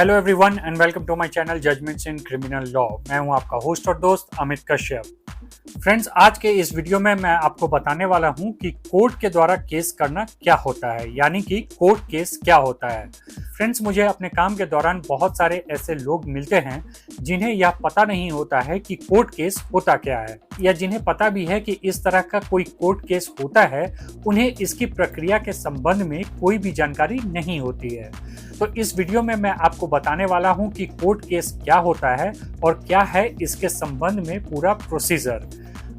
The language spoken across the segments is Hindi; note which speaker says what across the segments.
Speaker 1: Hello everyone and welcome to my channel judgements in criminal law. मैं हूं आपका होस्ट और दोस्त अमित कश्यप। फ्रेंड्स, आज के इस वीडियो में मैं आपको बताने वाला हूं कि कोर्ट के द्वारा केस करना क्या होता है, यानी कि कोर्ट केस क्या होता है। फ्रेंड्स, मुझे अपने काम के दौरान बहुत सारे ऐसे लोग मिलते हैं जिन्हें यह पता नहीं होता है कि कोर्ट केस होता क्या है, या जिन्हें पता भी है कि इस तरह का कोई कोर्ट केस होता है, उन्हें इसकी प्रक्रिया के संबंध में कोई भी जानकारी नहीं होती है। तो इस वीडियो में मैं आपको बताने वाला हूं कि कोर्ट केस क्या होता है और क्या है इसके संबंध में पूरा प्रोसीजर।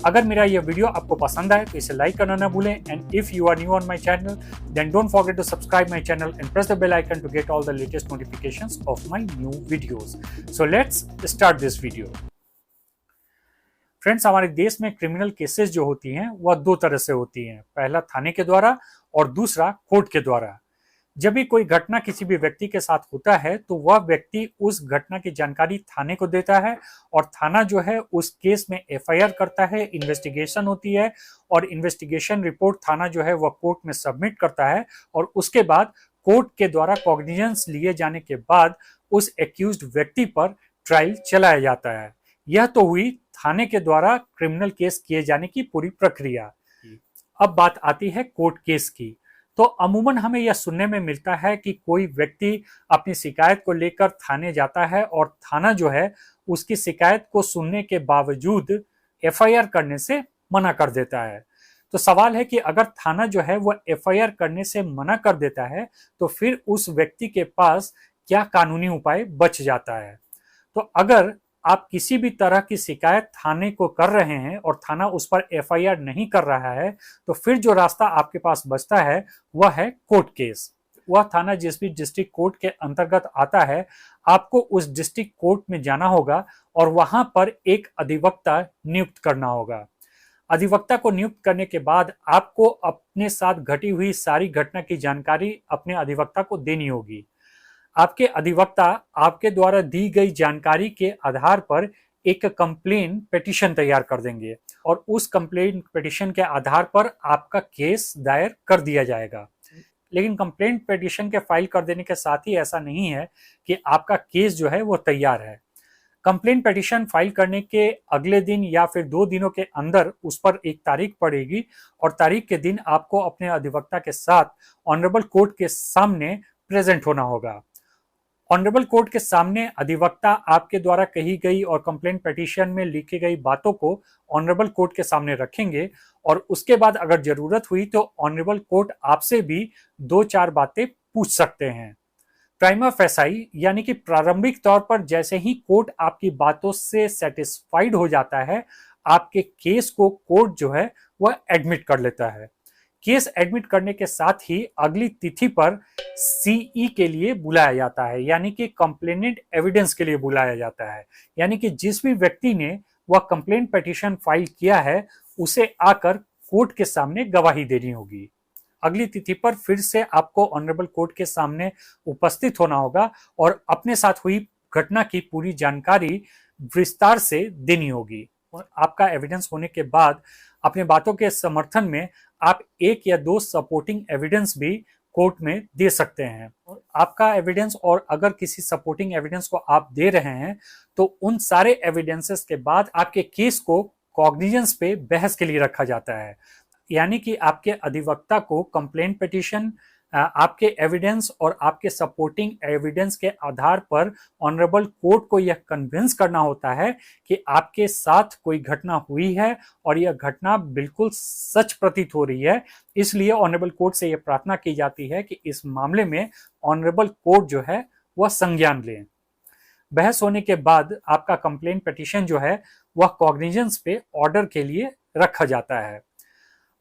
Speaker 1: अगर मेरा यह वीडियो आपको पसंद आए तो इसे लाइक करना ना भूलें, and if you are new on my channel then don't forget to subscribe my channel and press the bell icon to get all the latest notifications of my new videos. So let's start this video. Friends, हमारे देश में क्रिमिनल केसेस जो होती हैं वह दो तरह से होती हैं। पहला थाने के द्वारा और दूसरा कोर्ट के द्वारा। जब भी कोई घटना किसी भी व्यक्ति के साथ होता है तो वह व्यक्ति उस घटना की जानकारी थाने को देता है और थाना जो है उस केस में एफआईआर करता है, इन्वेस्टिगेशन होती है और इन्वेस्टिगेशन रिपोर्ट थाना जो है वह कोर्ट में सबमिट करता है और उसके बाद कोर्ट के द्वारा कॉग्निजेंस लिए जाने के बाद उस एक्यूज्ड व्यक्ति पर ट्रायल चलाया जाता है। यह तो हुई थाने के द्वारा क्रिमिनल केस किए जाने की पूरी प्रक्रिया। अब बात आती है कोर्ट केस की। तो अमूमन हमें यह सुनने में मिलता है कि कोई व्यक्ति अपनी शिकायत को लेकर थाने जाता है और थाना जो है उसकी शिकायत को सुनने के बावजूद एफआईआर करने से मना कर देता है। तो सवाल है कि अगर थाना जो है वह एफआईआर करने से मना कर देता है तो फिर उस व्यक्ति के पास क्या कानूनी उपाय बच जाता है। तो अगर आप किसी भी तरह की शिकायत थाने को कर रहे हैं और थाना उस पर एफआईआर नहीं कर रहा है तो फिर जो रास्ता आपके पास बचता है वह है कोर्ट केस। वह थाना जिस भी डिस्ट्रिक्ट कोर्ट के अंतर्गत आता है, आपको उस डिस्ट्रिक्ट कोर्ट में जाना होगा और वहां पर एक अधिवक्ता नियुक्त करना होगा। अधिवक्ता को नियुक्त करने के बाद आपको अपने साथ घटी हुई सारी घटना की जानकारी अपने अधिवक्ता को देनी होगी। आपके अधिवक्ता आपके द्वारा दी गई जानकारी के आधार पर एक कंप्लेन पिटीशन तैयार कर देंगे और उस कंप्लेन पिटीशन के आधार पर आपका केस दायर कर दिया जाएगा। लेकिन कंप्लेंट पिटीशन के फाइल कर देने के साथ ही ऐसा नहीं है कि आपका केस जो है वो तैयार है। कंप्लेंट पिटीशन फाइल करने के अगले दिन या फिर 2 दिनों के अंदर उस पर एक तारीख पड़ेगी और तारीख के दिन आपको अपने अधिवक्ता के साथ ऑनरेबल कोर्ट के सामने प्रेजेंट होना होगा। ऑनरेबल कोर्ट के सामने अधिवक्ता आपके द्वारा कही गई और कंप्लेंट पिटीशन में लिखी गई बातों को ऑनरेबल कोर्ट के सामने रखेंगे और उसके बाद अगर जरूरत हुई तो ऑनरेबल कोर्ट आपसे भी 2-4 बातें पूछ सकते हैं। प्राइमा फेसाई यानी कि प्रारंभिक तौर पर जैसे ही कोर्ट आपकी बातों से सेटिस्फाइड हो जाता है, आपके केस को कोर्ट जो है वह एडमिट कर लेता है। केस एडमिट करने के साथ ही अगली तिथि पर सीई के लिए बुलाया जाता है, यानी कि कंप्लेनेंट एविडेंस के लिए बुलाया जाता है। यानी कि जिस भी व्यक्ति ने वह कंप्लेंट पिटीशन फाइल किया है उसे आकर कोर्ट के सामने गवाही देनी होगी। अगली तिथि पर फिर से आपको ऑनरेबल कोर्ट के सामने उपस्थित होना होगा और अपने साथ हुई घटना की पूरी जानकारी विस्तार से देनी होगी। और आपका एविडेंस होने के बाद अपने बातों के समर्थन में आप 1 या 2 सपोर्टिंग एविडेंस भी कोर्ट में दे सकते हैं। और आपका एविडेंस और अगर किसी सपोर्टिंग एविडेंस को आप दे रहे हैं तो उन सारे एविडेंसेस के बाद आपके केस को कॉग्निजेंस पे बहस के लिए रखा जाता है। यानी कि आपके अधिवक्ता को कंप्लेंट पिटीशन, आपके एविडेंस और आपके सपोर्टिंग एविडेंस के आधार पर ऑनरेबल कोर्ट को यह कन्विंस करना होता है कि आपके साथ कोई घटना हुई है और यह घटना बिल्कुल सच प्रतीत हो रही है। इसलिए ऑनरेबल कोर्ट से यह प्रार्थना की जाती है कि इस मामले में ऑनरेबल कोर्ट जो है वह संज्ञान लें। बहस होने के बाद आपका कंप्लेंट पिटीशन जो है वह कॉग्निजेंस पे ऑर्डर के लिए रखा जाता है।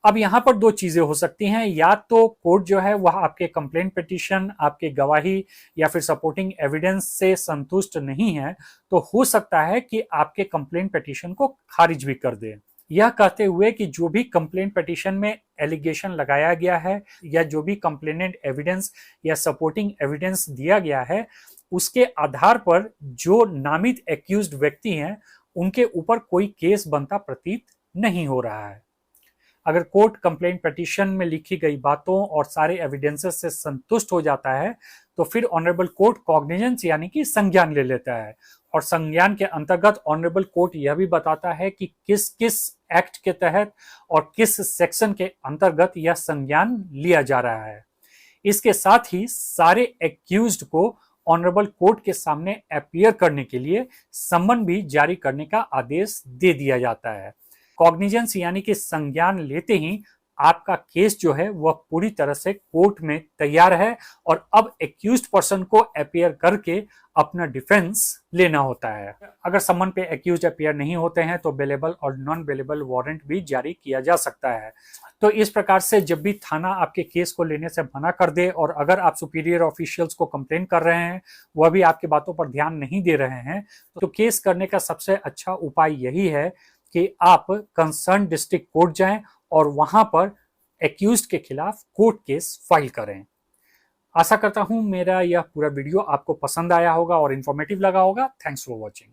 Speaker 1: अब यहाँ पर 2 चीजें हो सकती हैं, या तो कोर्ट जो है वह आपके कंप्लेंट पिटीशन, आपके गवाही या फिर सपोर्टिंग एविडेंस से संतुष्ट नहीं है तो हो सकता है कि आपके कंप्लेंट पिटीशन को खारिज भी कर दे। यह कहते हुए कि जो भी कंप्लेंट पिटीशन में एलिगेशन लगाया गया है या जो भी कंप्लेनेंट एविडेंस या सपोर्टिंग एविडेंस दिया गया है उसके आधार पर जो नामित एक्यूज्ड व्यक्ति हैं उनके ऊपर कोई केस बनता प्रतीत नहीं हो रहा है। अगर कोर्ट कंप्लेंट पिटीशन में लिखी गई बातों और सारे एविडेंसेस से संतुष्ट हो जाता है तो फिर ऑनरेबल कोर्ट कॉग्निजेंस यानी कि संज्ञान ले लेता है। और संज्ञान के अंतर्गत ऑनरेबल कोर्ट यह भी बताता है कि किस किस एक्ट के तहत और किस सेक्शन के अंतर्गत यह संज्ञान लिया जा रहा है। इसके साथ ही सारे एक्यूज्ड को ऑनरेबल कोर्ट के सामने अपीयर करने के लिए सम्मन भी जारी करने का आदेश दे दिया जाता है। कॉग्निजेंस यानी कि संज्ञान लेते ही आपका केस जो है वह पूरी तरह से कोर्ट में तैयार है और अब एक्यूज्ड पर्सन को अपीयर करके अपना डिफेंस लेना होता है। अगर सम्मन पे एक्यूज्ड अपीयर नहीं होते हैं तो बेलेबल और नॉन बेलेबल वारंट भी जारी किया जा सकता है। तो इस प्रकार से जब भी थाना आपके केस को लेने से मना कर दे और अगर आप सुपीरियर ऑफिशियल्स को कंप्लेन कर रहे हैं वह भी आपकी बातों पर ध्यान नहीं दे रहे हैं तो केस करने का सबसे अच्छा उपाय यही है कि आप कंसर्न डिस्ट्रिक्ट कोर्ट जाएं और वहां पर एक्यूज्ड के खिलाफ कोर्ट केस फाइल करें। आशा करता हूं मेरा यह पूरा वीडियो आपको पसंद आया होगा और इंफॉर्मेटिव लगा होगा। Thanks for watching.